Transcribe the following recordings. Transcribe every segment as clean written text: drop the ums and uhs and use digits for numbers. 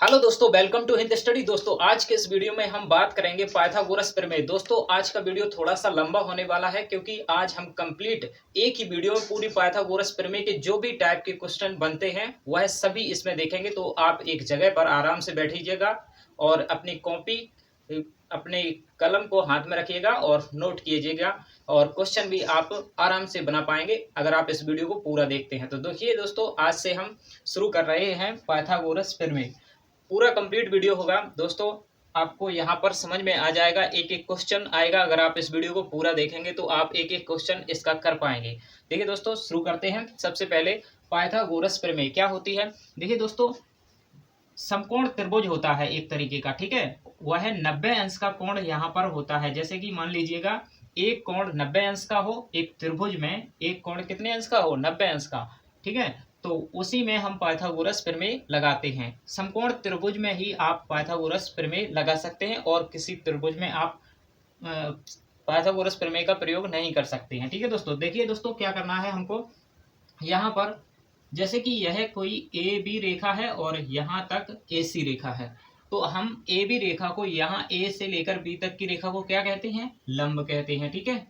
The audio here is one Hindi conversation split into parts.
हेलो दोस्तों, वेलकम टू हिंद स्टडी। दोस्तों आज के इस वीडियो में हम बात करेंगे पाइथागोरस प्रमेय। दोस्तों आज का वीडियो थोड़ा सा लंबा होने वाला है क्योंकि आज हम कंप्लीट एक ही वीडियो में पूरी पाइथागोरस प्रमेय के जो भी टाइप के क्वेश्चन बनते हैं वह सभी इसमें देखेंगे। तो आप एक जगह पर आराम से बैठिएगा और अपनी कॉपी अपने कलम को हाथ में रखिएगा और नोट कीजिएगा और क्वेश्चन भी आप आराम से बना पाएंगे अगर आप इस वीडियो को पूरा देखते हैं। तो देखिए दोस्तों, आज से हम शुरू कर रहे हैं पाइथागोरस प्रमेय। पूरा कंप्लीट वीडियो होगा दोस्तों, आपको यहाँ पर समझ में आ जाएगा। एक एक क्वेश्चन आएगा। अगर आप इस वीडियो को पूरा देखेंगे तो आप एक एक क्वेश्चन इसका कर पाएंगे। देखिए दोस्तों, शुरू करते हैं। सबसे पहले पाइथागोरस प्रमेय क्या होती है। देखिए दोस्तों, समकोण त्रिभुज होता है एक तरीके का, ठीक है। वह 90 अंश का कोण यहाँ पर होता है। जैसे कि मान लीजिएगा एक कोण 90 अंश का हो, एक त्रिभुज में एक कोण कितने अंश का हो, 90 अंश का, ठीक है। तो उसी में हम पाइथागोरस प्रमेय लगाते हैं। समकोण त्रिभुज में ही आप पाइथागोरस प्रमेय लगा सकते हैं और किसी त्रिभुज में आप पाइथागोरस प्रमेय का प्रयोग नहीं कर सकते हैं, ठीक है दोस्तों। देखिए दोस्तों, क्या करना है हमको यहाँ पर, जैसे कि यह कोई ए बी रेखा है और यहाँ तक ए सी रेखा है, तो हम ए बी रेखा को यहाँ ए से लेकर बी तक की रेखा को क्या कहते हैं, लंब कहते हैं, ठीक है।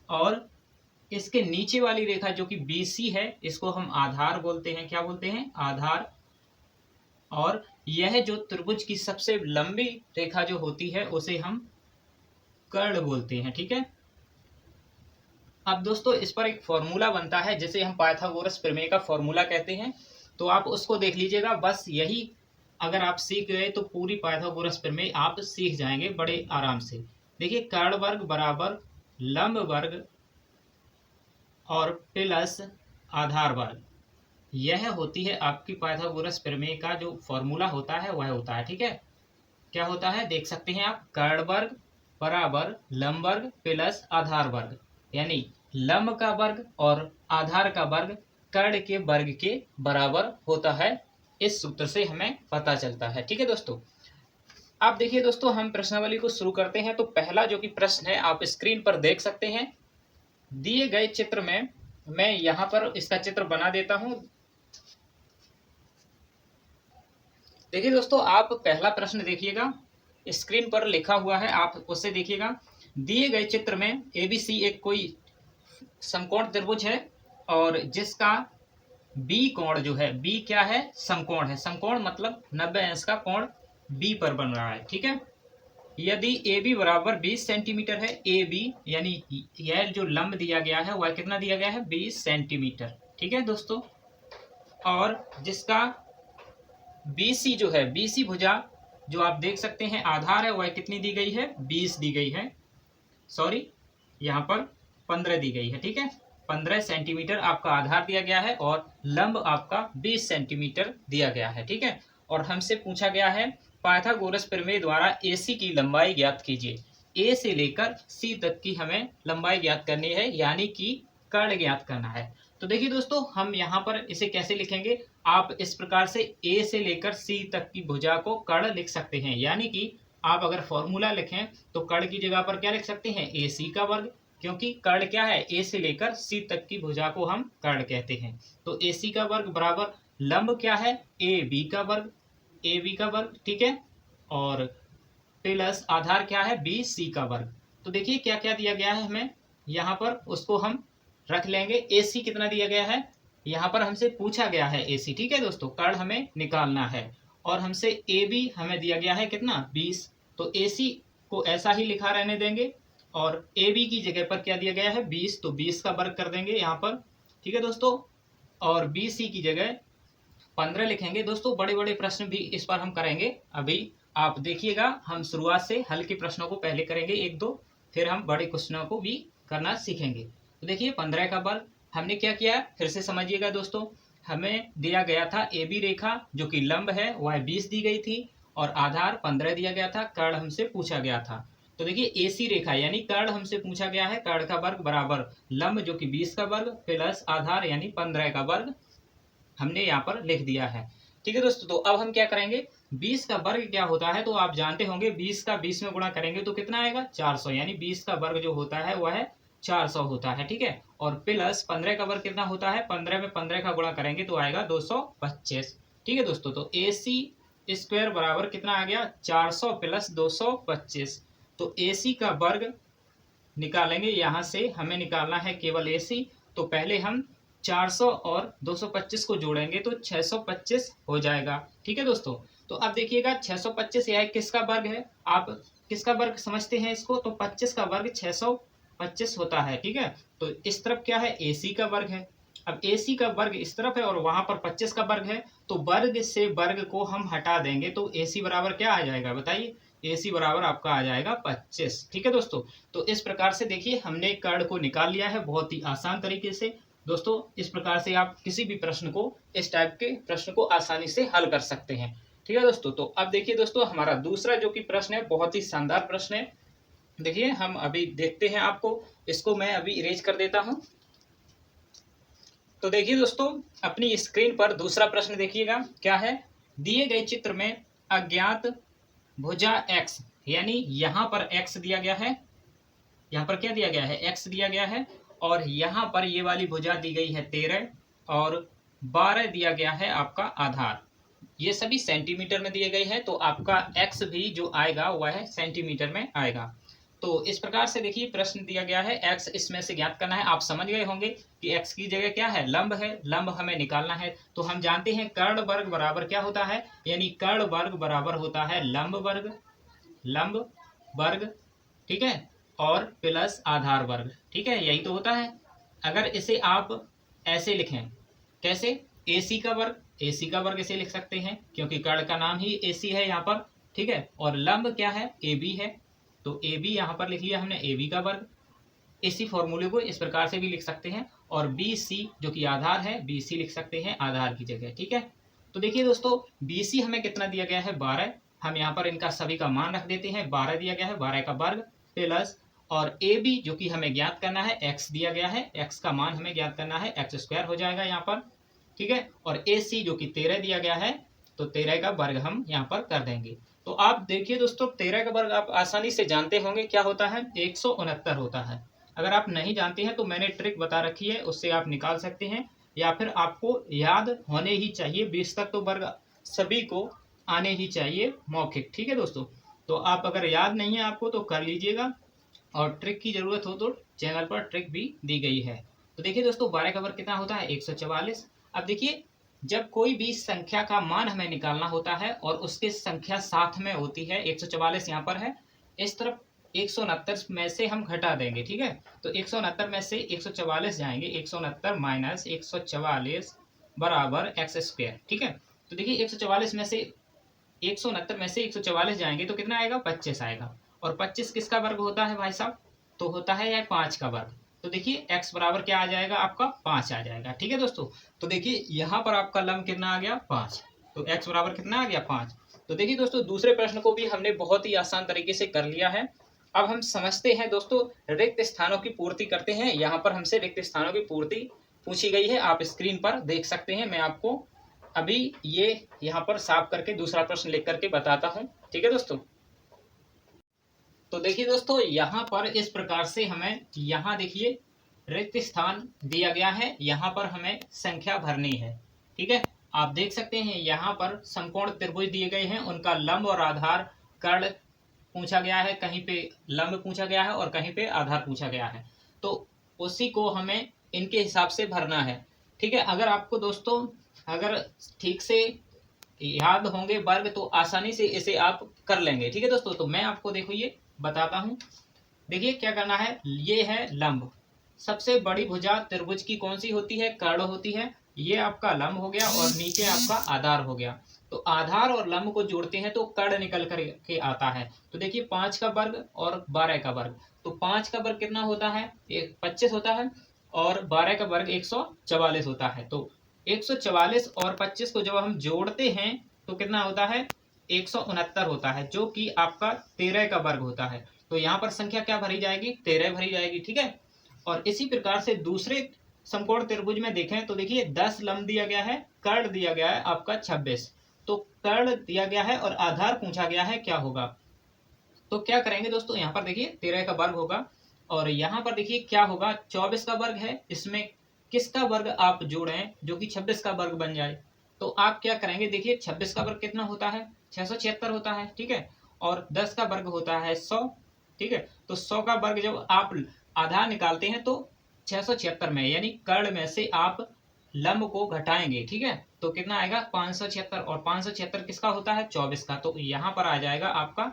और इसके नीचे वाली रेखा जो कि बी सी है, इसको हम आधार बोलते हैं। क्या बोलते हैं, आधार। और यह जो त्रिभुज की सबसे लंबी रेखा जो होती है उसे हम कर्ण बोलते हैं, ठीक है। अब दोस्तों इस पर एक फॉर्मूला बनता है जिसे हम पाइथागोरस प्रमेय का फॉर्मूला कहते हैं। तो आप उसको देख लीजिएगा। बस यही अगर आप सीख गए तो पूरी पाइथागोरस प्रमेय आप सीख जाएंगे बड़े आराम से। देखिए, कर्ण वर्ग बराबर लंब वर्ग और प्लस आधार वर्ग, यह होती है आपकी पाइथागोरस प्रमेय का जो फॉर्मूला होता है वह होता है, ठीक है। क्या होता है देख सकते हैं आप, कर्ण वर्ग बराबर लंब वर्ग प्लस आधार वर्ग, यानी लंब का वर्ग और आधार का वर्ग कर्ण के वर्ग के बराबर होता है। इस सूत्र से हमें पता चलता है, ठीक है दोस्तों। अब देखिए दोस्तों, हम प्रश्नावली को शुरू करते हैं। तो पहला जो कि प्रश्न है आप स्क्रीन पर देख सकते हैं। दिए गए चित्र में मैं यहाँ पर इसका चित्र बना देता हूं। देखिए दोस्तों, आप पहला प्रश्न देखिएगा, स्क्रीन पर लिखा हुआ है, आप उससे देखिएगा। दिए गए चित्र में एबीसी एक कोई समकोण त्रिभुज है और जिसका बी कोण जो है, बी क्या है, समकोण है। समकोण मतलब 90 अंश का कोण बी पर बन रहा है, ठीक है। यदि ए बी बराबर 20 सेंटीमीटर है, ए बी यानी यह जो लंब दिया गया है वह कितना दिया गया है, 20 सेंटीमीटर, ठीक है दोस्तों। और जिसका बी सी जो है, बी सी भुजा जो आप देख सकते हैं आधार है, वह कितनी दी गई है, 20 दी गई है। सॉरी, यहाँ पर 15 दी गई है, ठीक है। 15 सेंटीमीटर आपका आधार दिया गया है और लंब आपका 20 सेंटीमीटर दिया गया है, ठीक है। और हमसे पूछा गया है पाइथागोरस प्रमेय द्वारा AC की लंबाई ज्ञात कीजिए। ए से लेकर सी तक की हमें लंबाई ज्ञात करनी है, यानी कि कर्ण ज्ञात करना है। तो देखिए दोस्तों, हम यहाँ पर इसे कैसे लिखेंगे, आप इस प्रकार से ए से लेकर सी तक की भुजा को कर्ण लिख सकते हैं। यानी कि आप अगर फॉर्मूला लिखें तो कर्ण की जगह पर क्या लिख सकते हैं, ए सी का वर्ग, क्योंकि कर्ण क्या है, ए से लेकर सी तक की भुजा को हम कर्ण कहते हैं। तो ए सी का वर्ग बराबर लंब क्या है, ए बी का वर्ग, ए बी का वर्ग, ठीक है। और प्लस आधार क्या है, बी सी का वर्ग। तो देखिए क्या क्या दिया गया है हमें यहाँ पर, उसको हम रख लेंगे। ए सी कितना दिया गया है, यहाँ पर हमसे पूछा गया है ए सी, ठीक है दोस्तों। कर्ण हमें निकालना है और हमसे ए बी हमें दिया गया है कितना, 20। तो ए सी को ऐसा ही लिखा रहने देंगे और ए बी की जगह पर क्या दिया गया है, 20, तो 20 का वर्ग कर देंगे यहाँ पर, ठीक है दोस्तों। और बी सी की जगह 15 लिखेंगे। दोस्तों बड़े बड़े प्रश्न भी इस पर हम करेंगे। अभी आप देखिएगा, हम शुरुआत से हल्के प्रश्नों को पहले करेंगे एक दो, फिर हम बड़े क्वेश्चनों को भी करना सीखेंगे। तो देखिए 15 का वर्ग हमने क्या किया, फिर से समझिएगा दोस्तों। हमें दिया गया था ए बी रेखा जो कि लंब है, वह 20 दी गई थी और आधार 15 दिया गया था। कर्ण हमसे पूछा गया था। तो देखिए ए सी रेखा यानी कर्ण हमसे पूछा गया है, कर्ण का वर्ग बराबर लंब जो कि 20 का वर्ग प्लस आधार यानी 15 का वर्ग हमने यहाँ पर लिख दिया है, ठीक है दोस्तों। तो अब हम क्या करेंगे, 20 का वर्ग क्या होता है तो आप जानते होंगे, 20 का 20 में गुणा करेंगे तो कितना आएगा, 400, यानी 20 का वर्ग जो होता है वह 400 होता है, ठीक है। और प्लस 15 का वर्ग कितना होता है, 15 में 15 का गुणा करेंगे तो आएगा 225, ठीक है दोस्तों। तो AC स्क्वायर बराबर कितना आ गया 400 प्लस 225। तो AC का वर्ग निकालेंगे, यहाँ से हमें निकालना है केवल AC। तो पहले हम 400 और 225 को जोड़ेंगे तो 625 हो जाएगा। ठीक है दोस्तों, तो अब देखिएगा 625 यह किसका वर्ग है, आप किसका वर्ग समझते हैं इसको, तो 25 का वर्ग 625 होता है। ठीक है, तो इस तरफ क्या है AC का वर्ग है। अब AC का वर्ग इस तरफ है और वहां पर 25 का वर्ग है, तो वर्ग से वर्ग को हम हटा देंगे तो AC बराबर क्या आ जाएगा बताइए, AC बराबर आपका आ जाएगा 25। ठीक है दोस्तों, तो इस प्रकार से देखिए हमने कर्ण को निकाल लिया है बहुत ही आसान तरीके से। दोस्तों इस प्रकार से आप किसी भी प्रश्न को, इस टाइप के प्रश्न को आसानी से हल कर सकते हैं। ठीक है दोस्तों, तो अब देखिए दोस्तों हमारा दूसरा जो कि प्रश्न है बहुत ही शानदार प्रश्न है। देखिए हम अभी देखते हैं, आपको इसको मैं अभी इरेज कर देता हूं। तो देखिए दोस्तों अपनी स्क्रीन पर दूसरा प्रश्न देखिएगा क्या है, दिए गए चित्र में अज्ञात भुजा x, यानी यहाँ पर x दिया गया है, यहाँ पर क्या दिया गया है x दिया गया है, और यहाँ पर ये वाली भुजा दी गई है 13 और 12 दिया गया है आपका आधार। ये सभी सेंटीमीटर में दिए गए हैं, तो आपका x भी जो आएगा वह सेंटीमीटर में आएगा। तो इस प्रकार से देखिए प्रश्न दिया गया है, x इसमें से ज्ञात करना है। आप समझ गए होंगे कि x की जगह क्या है, लंब है, लंब हमें निकालना है। तो हम जानते हैं कर्ण वर्ग बराबर क्या होता है, यानी कर्ण वर्ग बराबर होता है लंब वर्ग, लंब वर्ग, ठीक है, और प्लस आधार वर्ग। ठीक है, यही तो होता है। अगर इसे आप ऐसे लिखें, कैसे, AC का वर्ग, AC का वर्ग इसे लिख सकते हैं क्योंकि कर्ण का नाम ही AC है यहाँ पर। ठीक है, और लंब क्या है, AB है, तो AB यहाँ पर लिख लिया हमने AB का वर्ग। इसी फॉर्मूले को इस प्रकार से भी लिख सकते हैं, और BC जो कि आधार है, BC लिख सकते हैं आधार की जगह। ठीक है, तो देखिए दोस्तों BC हमें कितना दिया गया है 12, हम यहाँ पर इनका सभी का मान रख देते हैं, 12 दिया गया है, 12 का वर्ग प्लस, और AB जो कि हमें ज्ञात करना है x दिया गया है, x का मान हमें ज्ञात करना है, x स्क्वायर हो जाएगा यहाँ पर। ठीक है, और AC जो कि 13 दिया गया है, तो 13 का वर्ग हम यहाँ पर कर देंगे। तो आप देखिए दोस्तों 13 का वर्ग आप आसानी से जानते होंगे क्या होता है, 169 होता है। अगर आप नहीं जानते हैं तो मैंने ट्रिक बता रखी है, उससे आप निकाल सकते हैं, या फिर आपको याद होने ही चाहिए, 20 तक तो वर्ग सभी को आने ही चाहिए मौखिक। ठीक है दोस्तों, तो आप अगर याद नहीं है आपको तो कर लीजिएगा, और ट्रिक की जरूरत हो तो चैनल पर ट्रिक भी दी गई है। तो देखिए दोस्तों 12 का वर्ग कितना होता है 144। अब देखिए जब कोई भी संख्या का मान हमें निकालना होता है और उसकी संख्या साथ में होती है, 144 यहाँ पर है, इस तरफ 169 में से हम घटा देंगे। ठीक है, तो 169 में से 144 जाएंगे, 169 माइनस 144 बराबर x स्क्वायर। ठीक है, तो देखिए 144 में से 169 में से 144 जाएंगे तो कितना आएगा 25 आएगा, और 25 किसका वर्ग होता है भाई साहब, तो होता है यह 5 का वर्ग। तो देखिए x बराबर क्या आ जाएगा आपका 5 आ जाएगा। ठीक है दोस्तों, तो देखिए यहाँ पर आपका लंब कितना आ गया 5, तो x बराबर कितना आ गया 5। तो देखिए दोस्तों दूसरे प्रश्न को भी हमने बहुत ही आसान तरीके से कर लिया है। अब हम समझते हैं दोस्तों, रिक्त स्थानों की पूर्ति करते हैं। यहाँ पर हमसे रिक्त स्थानों की पूर्ति पूछी गई है, आप स्क्रीन पर देख सकते हैं। मैं आपको अभी ये यहाँ पर साफ करके दूसरा प्रश्न लिख करके बताता हूँ। ठीक है दोस्तों, तो देखिए दोस्तों यहाँ पर इस प्रकार से हमें, यहाँ देखिए रिक्त स्थान दिया गया है, यहाँ पर हमें संख्या भरनी है। ठीक है, आप देख सकते हैं यहाँ पर समकोण त्रिभुज दिए गए हैं, उनका लंब और आधार कर्ण पूछा गया है, कहीं पे लंब पूछा गया है और कहीं पे आधार पूछा गया है, तो उसी को हमें इनके हिसाब से भरना है। ठीक है, अगर आपको दोस्तों अगर ठीक से याद होंगे वर्ग तो आसानी से इसे आप कर लेंगे। ठीक है दोस्तों, तो मैं आपको देखो ये बताता हूँ। देखिए क्या करना है, ये है लंब, सबसे बड़ी भुजा त्रिभुज की कौन सी होती है, कर्ण होती है। ये आपका लंब हो गया और नीचे आपका आधार हो गया। तो आधार और लंब को जोड़ते हैं तो कर्ण निकल कर के आता है। तो देखिए 5 का वर्ग और 12 का वर्ग, तो 5 का वर्ग कितना होता है 25 होता है, और 12 का वर्ग 144 होता है। तो 144 और 25 को जब हम जोड़ते हैं तो कितना होता है 169 होता है, जो कि आपका 13 का वर्ग होता है। तो यहाँ पर संख्या क्या भरी जाएगी 13 भरी जाएगी। ठीक है, और इसी प्रकार से दूसरे समकोण त्रिभुज में देखें तो देखिए 10 लंब दिया गया है, कर्ण दिया गया है आपका 26, तो कर्ण दिया गया है और आधार पूछा गया है क्या होगा। तो क्या करेंगे दोस्तों, यहाँ पर देखिए 13 का वर्ग होगा, और यहाँ पर देखिए क्या होगा 24 का वर्ग है, इसमें किसका वर्ग आप जोड़ें जो कि 26 का वर्ग बन जाए, तो आप क्या करेंगे, देखिए 26 का वर्ग कितना होता है, 676 होता है, ठीक है। और 10 का वर्ग होता है 100, ठीक है। तो 100 का वर्ग जब आप आधार निकालते हैं तो 676 में, यानी कर्ण में से आप लंब को घटाएंगे, ठीक है। तो कितना आएगा 576, और 576 किसका होता है, 24 का। तो यहाँ पर आ जाएगा आपका,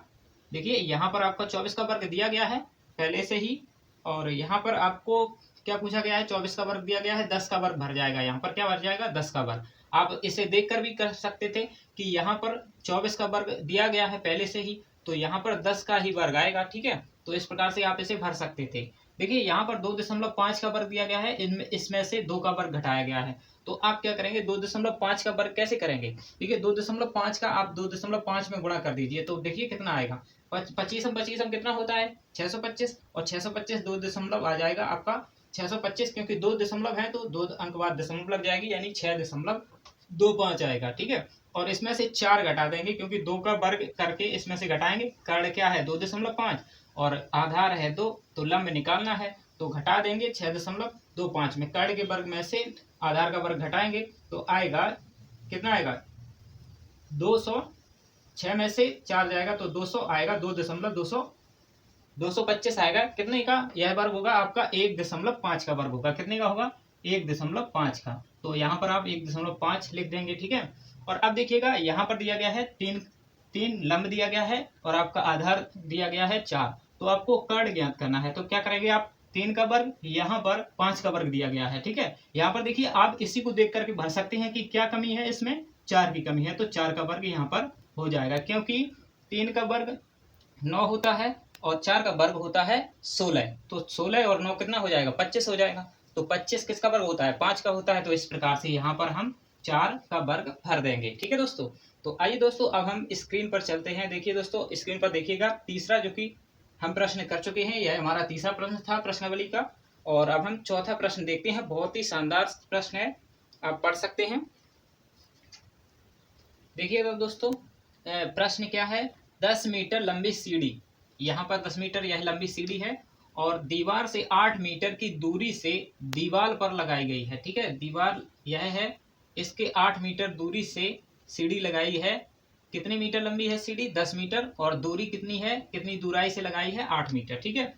देखिए यहाँ पर आपका 24 का वर्ग दिया गया है पहले से ही, और यहाँ पर आपको क्या पूछा गया है, 24 का वर्ग दिया गया है, 10 का वर्ग भर जाएगा, यहाँ पर क्या भर जाएगा, 10 का वर्ग। आप इसे देखकर भी कर सकते थे कि यहाँ पर 24 का वर्ग दिया गया है पहले से ही, तो यहाँ पर 10 का ही वर्ग आएगा, ठीक है। तो इस प्रकार से आप इसे भर सकते थे। देखिए यहाँ पर 2.5 का वर्ग दिया गया है, इसमें से 2 का वर्ग घटाया गया है। तो आप क्या करेंगे, 2.5 का वर्ग कैसे करेंगे, देखिए 2.5 का आप 2.5 में गुणा कर दीजिए, तो देखिए कितना आएगा, 25 कितना होता है, 625, और 625 दो दशमलव आ जाएगा आपका 625, क्योंकि 2 दशमलव है तो 2 अंक बाद दशमलव लग जाएगी, यानी 6.25 आएगा, ठीक है। और इसमें से 4 घटा देंगे, क्योंकि 2 का वर्ग करके इसमें से घटाएंगे, कर्ण क्या है 2.5 और आधार है 2, तो लंब निकालना है, तो घटा देंगे 6.25 में, कर्ण के वर्ग में से आधार का वर्ग घटाएंगे तो आएगा कितना आएगा 200, 6 में से 4 जाएगा तो 200 आएगा, 225 आएगा, कितने का यह वर्ग होगा आपका 1.5 का वर्ग होगा, कितने का होगा 1.5 का। तो यहाँ पर आप 1.5 लिख देंगे, ठीक है। और अब देखिएगा यहाँ पर दिया गया है तीन लंब दिया गया है, और आपका आधार दिया गया है 4, तो आपको कर्ण ज्ञात करना है। तो क्या करेंगे आप, 3 का वर्ग, यहाँ पर 5 का वर्ग दिया गया है, ठीक है। यहाँ पर देखिए आप इसी को देख करके भर सकते हैं कि क्या कमी है इसमें, 4 की कमी है, तो 4 का वर्ग यहाँ पर हो जाएगा, क्योंकि 3 का वर्ग 9 होता है और 4 का वर्ग होता है 16, तो 16 और 9 कितना हो जाएगा 25 हो जाएगा। तो 25 किसका वर्ग होता है, 5 का होता है, तो इस प्रकार से यहाँ पर हम 4 का वर्ग भर देंगे, ठीक है दोस्तों। तो आइए दोस्तों अब हम स्क्रीन पर चलते हैं। देखिए दोस्तों स्क्रीन पर देखिएगा, तीसरा जो कि हम प्रश्न कर चुके हैं, यह हमारा तीसरा प्रश्न था प्रश्नावली का, और अब हम चौथा प्रश्न देखते हैं। बहुत ही शानदार प्रश्न है, आप पढ़ सकते हैं। देखिएगा दोस्तों प्रश्न क्या है, 10 मीटर लंबी सीढ़ी, यहाँ पर 10 मीटर यह लंबी सीढ़ी है, और दीवार से 8 मीटर की दूरी से दीवार पर लगाई गई है, ठीक है। दीवार यह है, इसके 8 मीटर दूरी से सीढ़ी लगाई है। कितनी मीटर लंबी है सीढ़ी, 10 मीटर, और दूरी कितनी है, कितनी दूराई से लगाई है, 8 मीटर, ठीक है।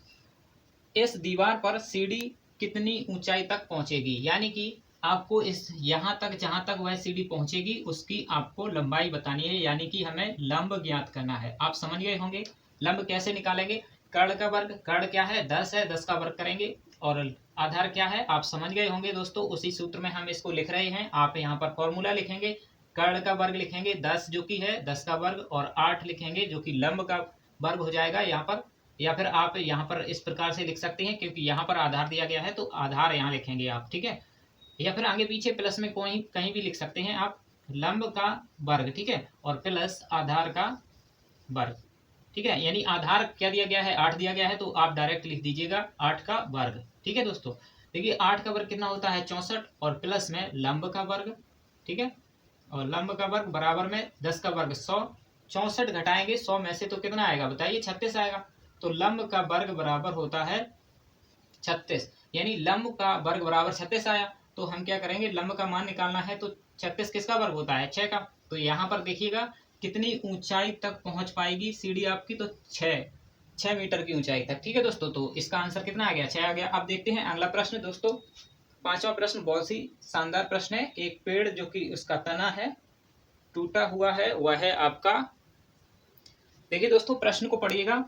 इस दीवार पर सीढ़ी कितनी ऊंचाई तक पहुंचेगी, यानी कि आपको इस यहाँ तक जहां तक वह सीढ़ी पहुंचेगी उसकी आपको लंबाई बतानी है, यानी कि हमें लंब ज्ञात करना है। आप समझ गए होंगे लंब कैसे निकालेंगे, कर्ण का वर्ग, कर्ण क्या है 10 है, 10 का वर्ग करेंगे, और आधार क्या है आप समझ गए होंगे दोस्तों, उसी सूत्र में हम इसको लिख रहे हैं। आप यहाँ पर फॉर्मूला लिखेंगे, कर्ण का वर्ग लिखेंगे 10 जो कि है 10 का वर्ग, और 8 लिखेंगे जो कि लंब का वर्ग हो जाएगा यहाँ पर, या फिर आप यहाँ पर इस प्रकार से लिख सकते हैं, क्योंकि यहाँ पर आधार दिया गया है तो आधार यहाँ लिखेंगे आप, ठीक है। या फिर आगे पीछे प्लस में कोई कहीं भी लिख सकते हैं आप, लंब का वर्ग, ठीक है, और प्लस आधार का वर्ग, ठीक है। यानी आधार क्या दिया गया है 8 दिया गया है, तो आप डायरेक्ट लिख दीजिएगा 8 का वर्ग, ठीक है दोस्तों। देखिए 8 का वर्ग कितना होता है 64, और प्लस में लंब का वर्ग, ठीक है, और लंब का वर्ग बराबर में 10 का वर्ग 100, 64 घटाएंगे 100 में से तो कितना आएगा बताइए 36 आएगा। तो लंब का वर्ग बराबर होता है 36, यानी लंब का वर्ग बराबर 36 आया। तो हम क्या करेंगे, लंब का मान निकालना है, तो 36 किसका वर्ग होता है 6 का। तो यहाँ पर देखिएगा कितनी ऊंचाई तक पहुंच पाएगी सीढ़ी आपकी, तो 6 मीटर की ऊंचाई तक, ठीक है दोस्तों। तो इसका आंसर कितना आ गया 6 आ गया। अब देखते हैं अगला प्रश्न दोस्तों, पांचवा प्रश्न बहुत ही शानदार प्रश्न है। एक पेड़ जो कि उसका तना है टूटा हुआ है, वह है आपका, देखिए दोस्तों प्रश्न को पढ़िएगा,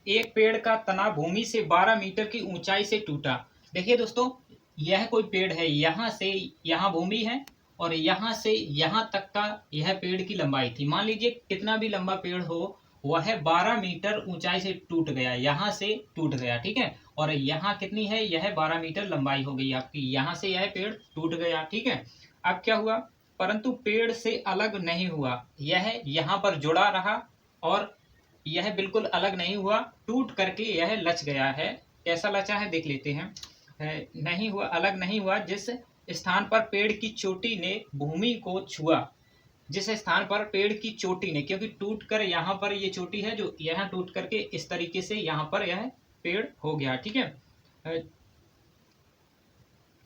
एक पेड़ का तना भूमि से 12 मीटर की ऊंचाई से टूटा। देखिए दोस्तों यह कोई पेड़ है, यहाँ से यहाँ भूमि है, और यहाँ से यहाँ तक का यह पेड़ की लंबाई थी। मान लीजिए कितना भी लंबा पेड़ हो, वह 12 मीटर ऊंचाई से टूट गया, यहाँ से टूट गया, ठीक है। और यहाँ कितनी है, यह 12 मीटर लंबाई हो गई आपकी, यहाँ से यह पेड़ टूट गया, ठीक है। अब क्या हुआ, परंतु पेड़ से अलग नहीं हुआ, यह यहाँ पर जुड़ा रहा, और यह बिल्कुल अलग नहीं हुआ, टूट करके यह लच गया है। कैसा लचा है देख लेते हैं। नहीं हुआ, अलग नहीं हुआ, जिस स्थान पर पेड़ की चोटी ने भूमि को छुआ, जिस स्थान पर पेड़ की चोटी ने, क्योंकि टूट कर यहाँ पर ये चोटी है जो यहाँ टूट करके इस तरीके से यहाँ पर यह पेड़ हो गया, ठीक है।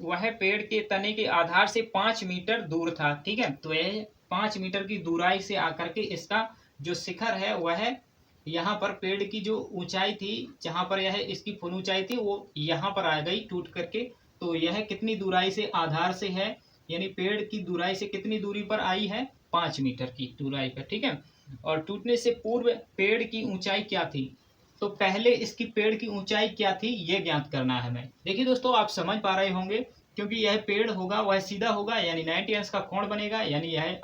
वह पेड़ के तने के आधार से 5 मीटर दूर था। ठीक है, तो यह 5 मीटर की दूराई से आकर के इसका जो शिखर है वह यहाँ पर पेड़ की जो ऊंचाई थी, जहां पर यह इसकी फुल ऊंचाई थी, वो यहाँ पर आ गई टूट करके। तो यह कितनी दूराई से आधार से है, यानी पेड़ की दूराई से कितनी दूरी पर आई है, 5 मीटर की दूराई पर। ठीक है, और टूटने से पूर्व पेड़ की ऊंचाई क्या थी, तो पहले इसकी पेड़ की ऊंचाई क्या थी ये ज्ञात करना है हमें। देखिए दोस्तों, आप समझ पा रहे होंगे, क्योंकि यह पेड़ होगा वह सीधा होगा, यानी 90 अंश का कोण बनेगा, यानी यह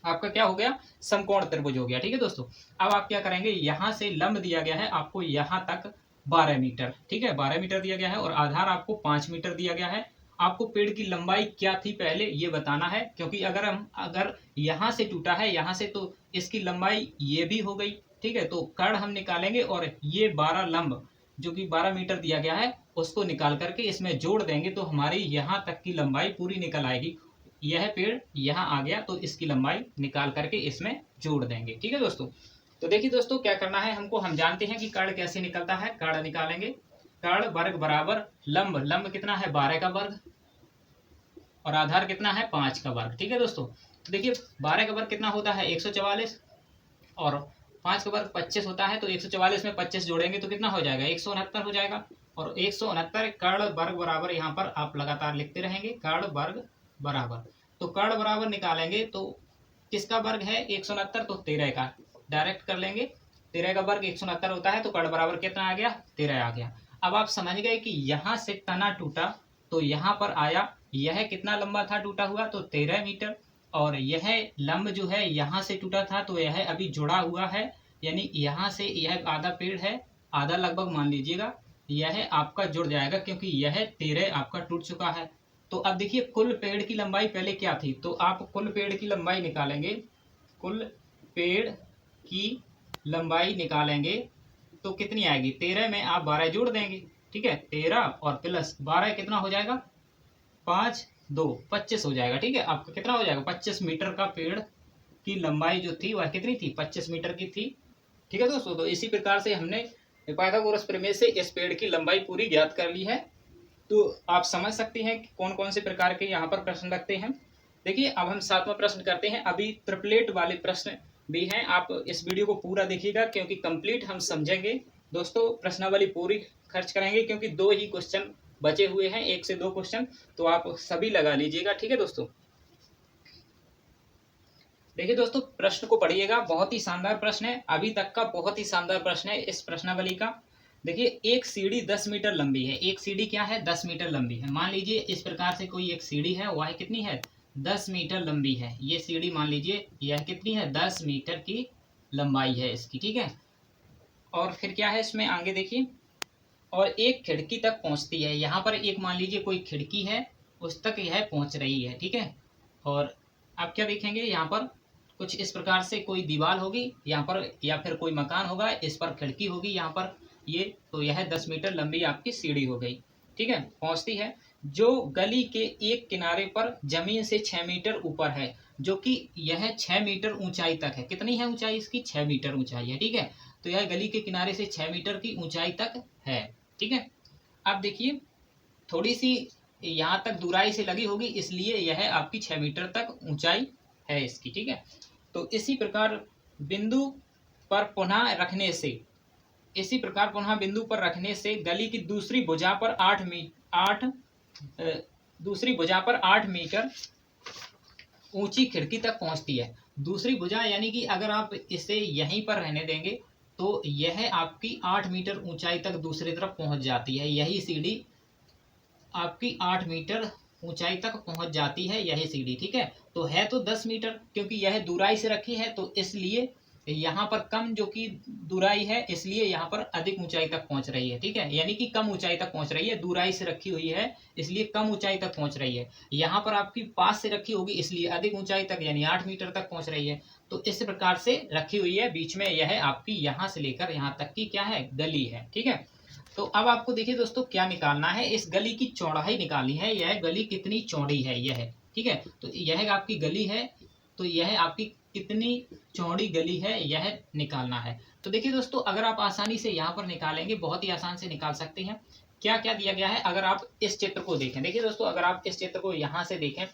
आपका क्या हो गया, समकोण त्रिभुज हो गया। ठीक है दोस्तों, अब आप क्या करेंगे, यहाँ से लंब दिया गया है आपको यहाँ तक 12 मीटर। ठीक है, 12 मीटर दिया गया है और आधार आपको 5 मीटर दिया गया है। आपको पेड़ की लंबाई क्या थी पहले ये बताना है, क्योंकि अगर यहाँ से टूटा है यहाँ से, तो इसकी लंबाई ये भी हो गई। ठीक है, तो कर्ण हम निकालेंगे और ये 12 लंब जो कि 12 मीटर दिया गया है उसको निकाल करके इसमें जोड़ देंगे, तो हमारी यहाँ तक की लंबाई पूरी निकल आएगी। यह पेड़ यहाँ आ गया तो इसकी लंबाई निकाल करके इसमें जोड़ देंगे। ठीक है दोस्तों, तो देखिए दोस्तों क्या करना है हमको, हम जानते हैं कि कर्ण कैसे निकलता है। कर्ण निकालेंगे, कर्ण वर्ग बराबर लंब, लंब कितना है 12 का वर्ग और आधार कितना है 5 का वर्ग। ठीक है दोस्तों, तो देखिए 12 का वर्ग कितना होता है 144 और 5 का वर्ग 25 होता है, तो 144 में 25 जोड़ेंगे तो कितना हो जाएगा 169 हो जाएगा। और 169 कर्ण वर्ग बराबर, यहाँ पर आप लगातार लिखते रहेंगे कर्ण वर्ग बराबर, तो कर्ण बराबर निकालेंगे तो किसका वर्ग है 169, तो 13 का डायरेक्ट कर लेंगे। 13 का वर्ग 169 होता है, तो कर्ण बराबर कितना आ गया 13 आ गया। अब आप समझ गए कि यहाँ से तना टूटा तो यहाँ पर आया, यह कितना लंबा था टूटा हुआ, तो 13 मीटर। और यह लंब जो है यहाँ से टूटा था तो यह अभी जुड़ा हुआ है, यानी यहाँ से यह आधा पेड़ है, आधा लगभग मान लीजिएगा, यह आपका जुड़ जाएगा क्योंकि यह 13 आपका टूट चुका है। तो अब देखिए कुल पेड़ की लंबाई पहले क्या थी, तो आप कुल पेड़ की लंबाई निकालेंगे, कुल पेड़ की लंबाई निकालेंगे तो कितनी आएगी, 13 में आप 12 जोड़ देंगे। ठीक है, 13 और प्लस 12 कितना हो जाएगा 5 2 25 हो जाएगा। ठीक है, आपका कितना हो जाएगा 25 मीटर का पेड़ की लंबाई जो थी वह कितनी थी 25 मीटर की थी। ठीक है दोस्तों, तो इसी प्रकार से हमने पाइथागोरस प्रमेय से इस पेड़ की लंबाई पूरी ज्ञात कर ली है। तो आप समझ सकते हैं कि कौन कौन से प्रकार के यहाँ पर प्रश्न रखते हैं। देखिए अब हम 7वां प्रश्न करते हैं। अभी ट्रिपलेट वाले प्रश्न भी हैं, आप इस वीडियो को पूरा देखिएगा क्योंकि कंप्लीट हम समझेंगे दोस्तों, प्रश्नावली पूरी खर्च करेंगे क्योंकि 2 ही क्वेश्चन बचे हुए हैं, 1 से 2 क्वेश्चन, तो आप सभी लगा लीजिएगा। ठीक है दोस्तों, देखिए दोस्तों प्रश्न को पढ़िएगा, बहुत ही शानदार प्रश्न है, अभी तक का बहुत ही शानदार प्रश्न है इस प्रश्नावली का। देखिए एक सीढ़ी 10 मीटर लंबी है, एक सीढ़ी क्या है 10 मीटर लंबी है। मान लीजिए इस प्रकार से कोई एक सीढ़ी है, वह कितनी है 10 मीटर लंबी है। ये सीढ़ी मान लीजिए यह कितनी है 10 मीटर की लंबाई है इसकी। ठीक है, और फिर क्या है इसमें आगे देखिए, और एक खिड़की तक पहुंचती है। यहाँ पर एक मान लीजिए कोई खिड़की है, उस तक यह पहुंच रही है। ठीक है, और आप क्या देखेंगे यहाँ पर कुछ इस प्रकार से कोई दीवार होगी यहाँ पर, या फिर कोई मकान होगा, इस पर खिड़की होगी यहाँ पर ये, तो यह 10 मीटर लंबी आपकी सीढ़ी हो गई। ठीक है, पहुंचती है, जो गली के एक किनारे पर जमीन से 6 मीटर ऊपर है, जो कि यह 6 मीटर ऊंचाई तक है। कितनी है ऊंचाई इसकी 6 मीटर ऊंचाई है। ठीक है, तो यह गली के किनारे से 6 मीटर की ऊंचाई तक है। ठीक है, अब देखिए थोड़ी सी यहाँ तक दूराई से लगी होगी, इसलिए यह आपकी 6 मीटर तक ऊंचाई है इसकी। ठीक है, तो इसी प्रकार बिंदु पर पुनः रखने से, इसी प्रकार पुनः बिंदु पर रखने से गली की दूसरी भुजा पर 8 मीटर ऊंची खिड़की तक पहुंचती है। दूसरी भुजा यानी कि अगर आप इसे यहीं पर रहने देंगे तो यह आपकी 8 मीटर ऊंचाई तक दूसरी तरफ पहुंच जाती है। यही सीढ़ी आपकी 8 मीटर ऊंचाई तक पहुंच जाती है, यही सीढ़ी। ठीक है, तो है तो 10 मीटर, क्योंकि यह दूराई से रखी है तो इसलिए यहाँ पर कम जो कि दूराई है, इसलिए यहाँ पर अधिक ऊंचाई तक पहुंच रही है। ठीक है, यानी कि कम ऊंचाई तक पहुंच रही है, दूराई से रखी हुई है इसलिए कम ऊंचाई तक पहुंच रही है। यहाँ पर आपकी पास से रखी होगी इसलिए अधिक ऊंचाई तक, यानी 8 मीटर तक पहुंच रही है। तो इस प्रकार से रखी हुई है, बीच में यह आपकी यहाँ से लेकर यहाँ तक की क्या है गली है। ठीक है, तो अब आपको देखिए दोस्तों क्या निकालना है, इस गली की चौड़ाई निकालनी है, यह गली कितनी चौड़ी है यह। ठीक है, तो यह आपकी गली है, तो यह आपकी कितनी चौड़ी गली है यह निकालना है। तो देखिए दोस्तों अगर आप आसानी से यहाँ पर निकालेंगे, बहुत ही आसान से निकाल सकते हैं। क्या क्या दिया गया है अगर आप इस चित्र को देखें। देखिए दोस्तों, अगर आप इस चित्र को यहाँ से देखें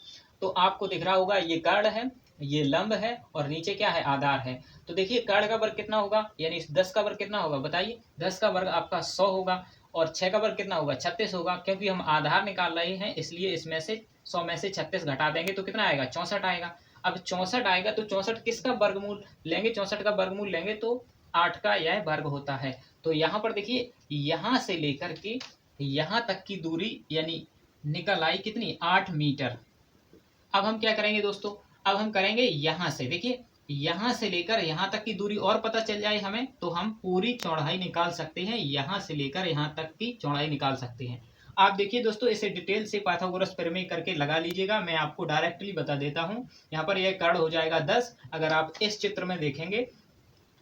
तो आपको दिख रहा होगा ये कर्ण है, ये लंब है और नीचे क्या है, आधार है। तो देखिए कर्ण का वर्ग कितना होगा, यानी 10 का वर्ग कितना होगा बताइए। 10 का वर्ग आपका 100 होगा और 6 का वर्ग कितना होगा, 36 होगा। क्योंकि हम आधार निकाल रहे हैं इसलिए इसमें से 100 में से 36 घटा देंगे तो कितना आएगा, 64 आएगा। अब 64 आएगा तो 64 किसका वर्गमूल लेंगे, 64 का वर्गमूल लेंगे तो 8 का यह वर्ग होता है। तो यहाँ पर देखिए यहाँ से लेकर के यहाँ तक की दूरी यानी निकल आई कितनी, 8 मीटर। अब हम क्या करेंगे दोस्तों, अब हम करेंगे यहाँ से, देखिए यहाँ से लेकर यहाँ तक की दूरी और पता चल जाए हमें तो हम पूरी चौड़ाई निकाल सकते हैं, यहाँ से लेकर यहाँ तक की चौड़ाई निकाल सकते हैं। आप देखिए दोस्तों, इसे डिटेल से पाइथागोरस प्रमेय करके लगा लीजिएगा, मैं आपको डायरेक्टली बता देता हूँ। यहाँ पर यह कर्ण हो जाएगा 10, अगर आप इस चित्र में देखेंगे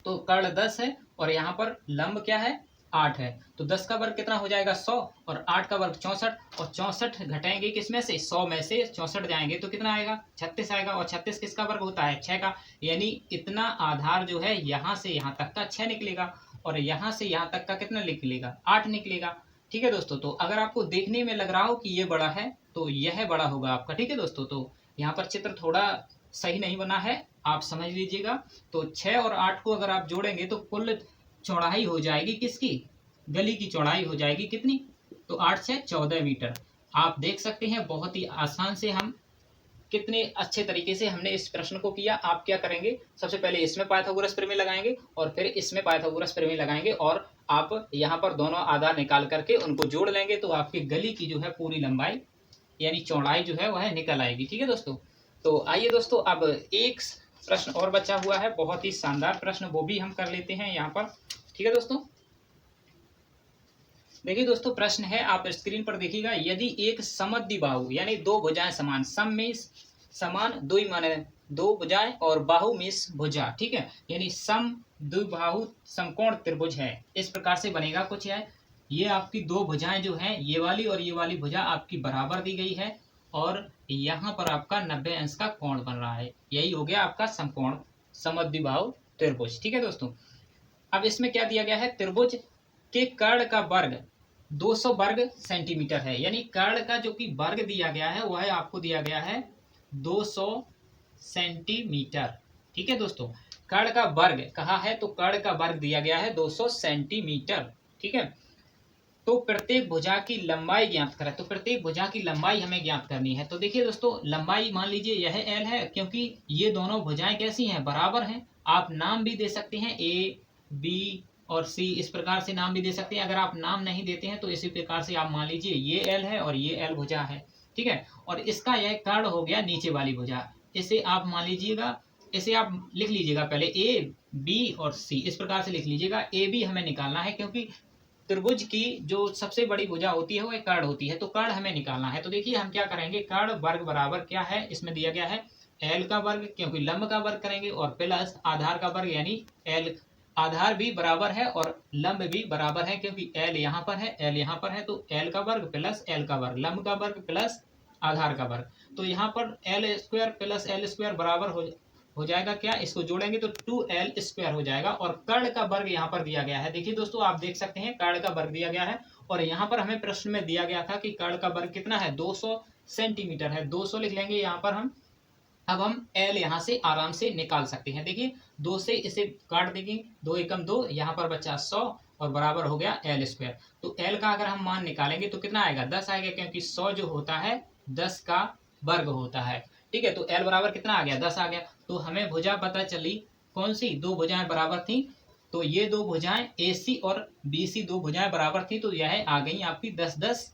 तो कर्ण 10 है और यहाँ पर लंब क्या है, 8 है। तो 10 का वर्ग कितना हो जाएगा, 100 और 8 का वर्ग 64 और 64 घटाएंगे किसमें से, 100 में से 64 जाएंगे तो कितना आएगा, 36 आएगा। और 36 किसका वर्ग होता है, 6 का। यानी इतना आधार जो है यहाँ से यहाँ तक का 6 निकलेगा और यहाँ से यहाँ तक का कितना निकलेगा, 8 निकलेगा। ठीक है दोस्तों, तो अगर आपको देखने में लग रहा हो कि ये बड़ा है तो यह बड़ा होगा आपका। ठीक है दोस्तों, तो यहाँ पर चित्र थोड़ा सही नहीं बना है, आप समझ लीजिएगा। तो 6 और 8 को अगर आप जोड़ेंगे तो कुल चौड़ाई हो जाएगी किसकी, गली की चौड़ाई हो जाएगी कितनी, तो 8 से 14 मीटर। आप देख सकते हैं बहुत ही आसान से हम कितने अच्छे तरीके से हमने इस प्रश्न को किया। आप क्या करेंगे, सबसे पहले इसमें पाइथागोरस प्रमेय लगाएंगे और फिर इसमें पाइथागोरस प्रमेय लगाएंगे और आप यहाँ पर दोनों आधार निकाल करके उनको जोड़ लेंगे तो आपकी गली की जो है पूरी लंबाई यानी चौड़ाई जो है वह निकल आएगी। ठीक है दोस्तों, तो आइए दोस्तों अब एक प्रश्न और बचा हुआ है, बहुत ही शानदार प्रश्न, वो भी हम कर लेते हैं यहाँ पर। ठीक है दोस्तों, देखिए दोस्तों प्रश्न है, आप स्क्रीन पर देखिएगा। यदि एक समद्विबाहु यानी दो भुजाएं समान, सम में समान, दुई माने दो भुजाएं और बाहु में भुजा, ठीक है, यानी सम द्विबाहु समकोण त्रिभुज है, इस प्रकार से बनेगा कुछ है। ये आपकी दो भुजाएं जो हैं, ये वाली और ये वाली भुजा आपकी बराबर दी गई है और यहाँ पर आपका 90 अंश का कोण बन रहा है, यही हो गया आपका समकोण समद्विबाहु त्रिभुज। ठीक है दोस्तों, अब इसमें क्या दिया गया है, त्रिभुज के कर्ण का वर्ग 200 वर्ग सेंटीमीटर है, यानी कर्ण का जो कि वर्ग दिया गया है वह आपको दिया गया है 200 सेंटीमीटर। ठीक है दोस्तों, कर्ण का वर्ग कहा है तो कर्ण का वर्ग दिया गया है 200 सेंटीमीटर। ठीक है, तो प्रत्येक भुजा की लंबाई ज्ञात करें, तो प्रत्येक भुजा की लंबाई हमें ज्ञात करनी है। तो देखिए दोस्तों, लंबाई मान लीजिए यह एल है, क्योंकि ये दोनों भुजाएं कैसी हैं, बराबर हैं। आप नाम भी दे सकते हैं, ए बी और सी, इस प्रकार से नाम भी दे सकते हैं। अगर आप नाम नहीं देते हैं तो इसी प्रकार से आप मान लीजिए ये एल है और ये एल भुजा है। ठीक है, और इसका यह कर्ण हो गया नीचे वाली भुजा, इसे आप मान लीजिएगा, इसे आप लिख लीजिएगा पहले ए बी और सी, इस प्रकार से लिख लीजिएगा। ए बी हमें निकालना है क्योंकि त्रिभुज की जो सबसे बड़ी भुजा होती है वो एक कर्ण होती है, तो कर्ण हमें निकालना है। तो देखिए हम क्या करेंगे, कर्ण वर्ग बराबर क्या है, इसमें दिया गया है एल का वर्ग, क्योंकि लंब का वर्ग करेंगे, और प्लस आधार का वर्ग, यानी एल आधार भी बराबर है और लंब भी बराबर है, क्योंकि एल यहाँ पर है, एल यहाँ पर है, तो एल का वर्ग प्लस एल का वर्ग, लंब का वर्ग प्लस आधार का वर्ग। तो यहाँ पर L square plus L square बराबर हो जाएगा क्या, इसको जोड़ेंगे तो 2l स्क्वायर हो जाएगा। और कर्ण का वर्ग यहाँ पर दिया गया है, देखिए दोस्तों आप देख सकते हैं कर्ण का वर्ग दिया गया है और यहाँ पर हमें प्रश्न में दिया गया था कि कर्ण का वर्ग कितना है, 200 सेंटीमीटर है, 200 लिख लेंगे यहाँ पर हम। अब हम l यहाँ से आराम से निकाल सकते हैं, देखिए 2 से इसे काट देंगे, 2 एकम 2, यहाँ पर बचा 100 और बराबर हो गया l स्क्वायर। तो l का अगर हम मान निकालेंगे तो कितना आएगा, 10 आएगा, क्योंकि 100 जो होता है 10 का वर्ग होता है। ठीक है, तो l बराबर कितना आ गया, 10 आ गया। तो हमें भुजा पता चली कौन सी, दो भुजाएं बराबर थी, तो ये दो भुजाएं AC और BC दो भुजाएं बराबर थी, तो यह आ गई आपकी 10-10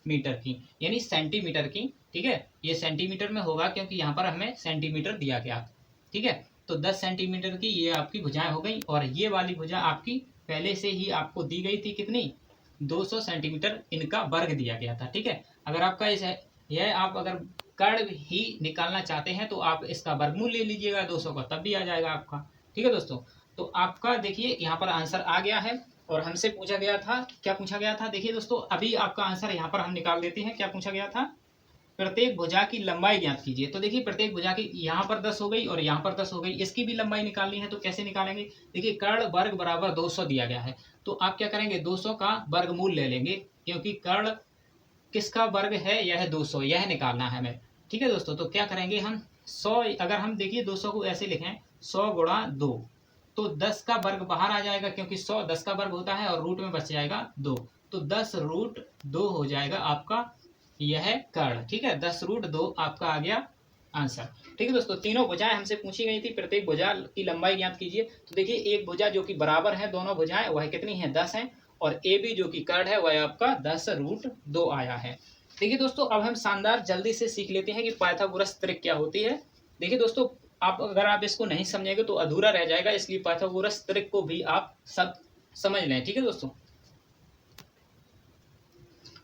मीटर की, यानी सेंटीमीटर की। ठीक है, ये सेंटीमीटर में होगा क्योंकि यहाँ पर हमें सेंटीमीटर दिया गया। ठीक है, तो 10 सेंटीमीटर की ये आपकी भुजाएं हो गई और ये वाली भुजा आपकी पहले से ही आपको दी गई थी कितनी, 200 सेंटीमीटर इनका वर्ग दिया गया था। ठीक है, अगर आपका इस यह आप अगर कर्ण ही निकालना चाहते हैं तो आप इसका वर्गमूल ले लीजिएगा 200 का, तब भी आ जाएगा आपका। ठीक है दोस्तों, तो आपका देखिए यहाँ पर आंसर आ गया है और हमसे पूछा गया था, क्या पूछा गया था, देखिए दोस्तों अभी आपका आंसर यहाँ पर हम निकाल देते हैं। क्या पूछा गया था, प्रत्येक भुजा की लंबाई ज्ञात कीजिए। तो देखिए प्रत्येक भुजा की यहाँ पर 10 हो गई और यहाँ पर 10 हो गई, इसकी भी लंबाई निकालनी है, तो कैसे निकालेंगे, देखिए कर्ण वर्ग बराबर 200 दिया गया है, तो आप क्या करेंगे 200 का वर्गमूल ले लेंगे, क्योंकि कर्ण किसका वर्ग है, यह 200, यह निकालना है हमें। ठीक है दोस्तों, तो क्या करेंगे हम 100, अगर हम देखिए 200 को ऐसे लिखें 100 गुणा 2, तो 10 का वर्ग बाहर आ जाएगा, क्योंकि 100 10 का वर्ग होता है और रूट में बच जाएगा 2, तो 10 रूट 2 हो जाएगा आपका यह कर्ण। ठीक है, 10 रूट 2 आपका आ गया आंसर। ठीक है दोस्तों, तीनों भुजाएं हमसे पूछी गई थी, प्रत्येक भुजा की लंबाई ज्ञात कीजिए। तो देखिए एक भुजा जो कि बराबर है दोनों भुजाएं, वह कितनी है, 10 है, और ए बी जो कि कर्ण है वह आपका 10 रूट 2 आया है। देखिए दोस्तों, अब हम शानदार जल्दी से सीख लेते हैं कि पाइथागोरस त्रिक क्या होती है। देखिए दोस्तों, अगर आप इसको नहीं समझेंगे तो अधूरा रह जाएगा, इसलिए पाइथागोरस त्रिक को भी आप सब समझ लें। ठीक है दोस्तों,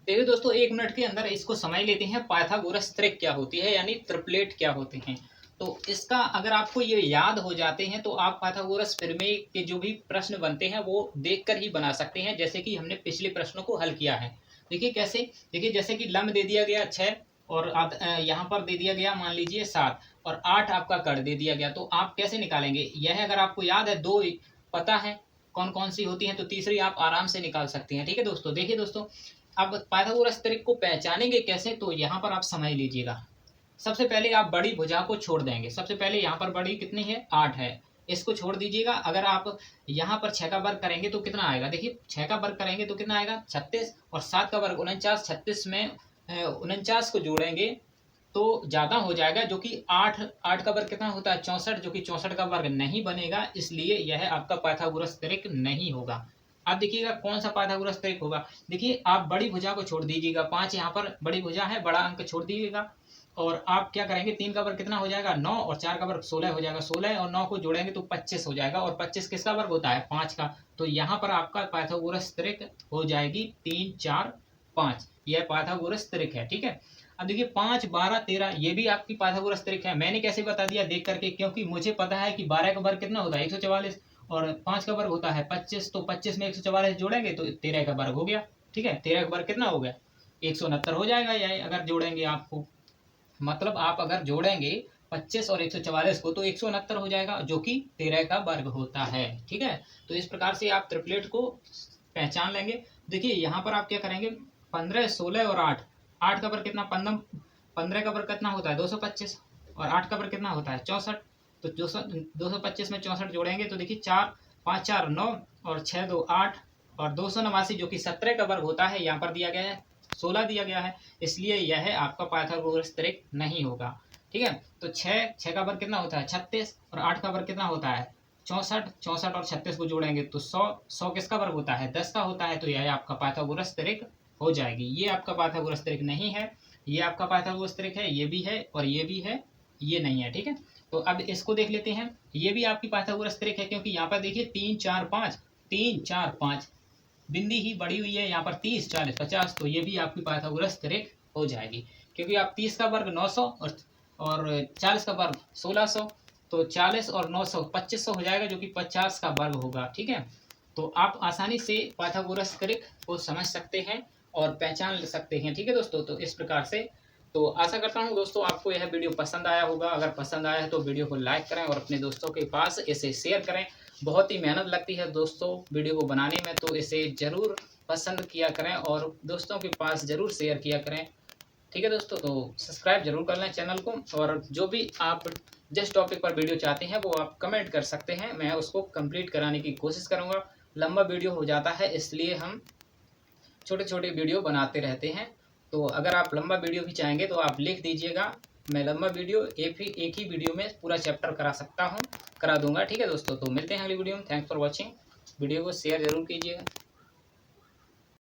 देखिए दोस्तों, 1 मिनट के अंदर इसको समझ लेते हैं पाइथागोरस त्रिक क्या होती है, यानी ट्रिपलेट क्या होते हैं। तो इसका अगर आपको ये याद हो जाते हैं तो आप पाइथागोरस प्रमेय के जो भी प्रश्न बनते हैं वो देखकर ही बना सकते हैं, जैसे कि हमने पिछले प्रश्नों को हल किया है। देखिए कैसे, देखिए जैसे कि लंब दे दिया गया 6 और यहाँ पर दे दिया गया मान लीजिए 7 और 8 आपका कर्ण दे दिया गया, तो आप कैसे निकालेंगे, यह अगर आपको याद है, 2 पता है कौन कौन सी होती हैं, तो तीसरी आप आराम से निकाल सकते हैं। ठीक है दोस्तों, देखिए दोस्तों, अब पाइथागोरस त्रिक को पहचानेंगे कैसे, तो यहाँ पर आप समझ लीजिएगा। सबसे पहले आप बड़ी भुजा को छोड़ देंगे, सबसे पहले यहाँ पर बड़ी कितनी है, 8 है, इसको छोड़ दीजिएगा। अगर आप यहाँ पर 6 का वर्ग करेंगे तो कितना आएगा, देखिए 6 का वर्ग करेंगे तो कितना आएगा 36, और 7 का वर्ग 49, 36 में 49 को जोड़ेंगे तो ज़्यादा हो जाएगा, जो कि 8 का वर्ग कितना होता है 64, जो कि 64 का वर्ग नहीं बनेगा, इसलिए यह आपका पाइथागोरस त्रिक नहीं होगा। अब देखिएगा कौन सा पाइथागोरस त्रिक होगा। देखिए आप बड़ी भुजा को छोड़ दीजिएगा, 5 यहाँ पर बड़ी भुजा है, बड़ा अंक छोड़ दीजिएगा, और आप क्या करेंगे 3 का वर्ग कितना हो जाएगा 9, और 4 का वर्ग 16 हो जाएगा, 16 और 9 को जोड़ेंगे तो 25 हो जाएगा, और 25 किसका वर्ग होता है 5 का, तो यहाँ पर आपका पाइथागोरस त्रिक हो जाएगी 3 4 5, यह पाइथागोरस त्रिक है। ठीक है, अब देखिए 5 12 13 ये भी आपकी पाइथागोरस त्रिक है। मैंने कैसे बता दिया देख करके, क्योंकि मुझे पता है कि 12 का वर्ग कितना होता है 144, और 5 का वर्ग होता है 25, तो 25 में 144 जोड़ेंगे तो 13 का वर्ग हो गया। ठीक है, 13 का वर्ग कितना हो गया 169 हो जाएगा, यह अगर जोड़ेंगे आपको, मतलब आप अगर जोड़ेंगे 25 और 144 को तो 169 हो जाएगा, जो कि 13 का वर्ग होता है। ठीक है, तो इस प्रकार से आप ट्रिपलेट को पहचान लेंगे। देखिए यहाँ पर आप क्या करेंगे 15 16 और 8, 8 का वर्ग कितना 15, 15 का वर्ग कितना होता है 225, और 8 का वर्ग कितना होता है 64, तो 225 में 64 जोड़ेंगे तो देखिए 4 5 4 9 और 6 2 8, और 289 जो कि 17 का वर्ग होता है यहाँ पर दिया गया है 16 दिया गया है, इसलिए यह आपका पाइथागोरस त्रिक नहीं होगा। ठीक है, तो 6 का वर्ग कितना होता है 36, और 8 का वर्ग कितना होता है 64, 64 और 36 को जोड़ेंगे तो 100, 100 किसका वर्ग होता है 10 का होता है, तो यह आपका पाइथागोरस त्रिक हो जाएगी। ये आपका पाइथागोरस त्रिक नहीं है, ये आपका पाइथागोरस त्रिक है, ये भी है और ये भी है, ये नहीं है। ठीक है, तो अब इसको देख लेते हैं, ये भी आपकी पाइथागोरस त्रिक है, क्योंकि यहाँ पर देखिए 3 4 5, 3 4 5 बिंदी ही बड़ी हुई है यहाँ पर 30 40 50, तो ये भी आपकी पाइथागोरस त्रिक हो जाएगी, क्योंकि आप 30 का वर्ग 900 और 40 का वर्ग 1600, तो 40 और 900 2500 हो जाएगा, जो कि 50 का वर्ग होगा। ठीक है, तो आप आसानी से पाइथागोरस त्रिक को समझ सकते हैं और पहचान सकते हैं। ठीक है दोस्तों, तो इस प्रकार से, तो आशा करता हूँ दोस्तों आपको यह वीडियो पसंद आया होगा। अगर पसंद आया है तो वीडियो को लाइक करें और अपने दोस्तों के पास इसे शेयर करें। बहुत ही मेहनत लगती है दोस्तों वीडियो को बनाने में, तो इसे ज़रूर पसंद किया करें और दोस्तों के पास ज़रूर शेयर किया करें। ठीक है दोस्तों, तो सब्सक्राइब जरूर कर लें चैनल को, और जो भी आप जिस टॉपिक पर वीडियो चाहते हैं वो आप कमेंट कर सकते हैं, मैं उसको कंप्लीट कराने की कोशिश करूँगा। लंबा वीडियो हो जाता है, इसलिए हम छोटे छोटे वीडियो बनाते रहते हैं। तो अगर आप लंबा वीडियो भी चाहेंगे तो आप लिख दीजिएगा, मैं लंबा वीडियो एक ही वीडियो में पूरा चैप्टर करा दूंगा। ठीक है दोस्तों, तो मिलते हैं अगली वीडियो में। थैंक्स फॉर वॉचिंग, वीडियो को शेयर जरूर कीजिएगा।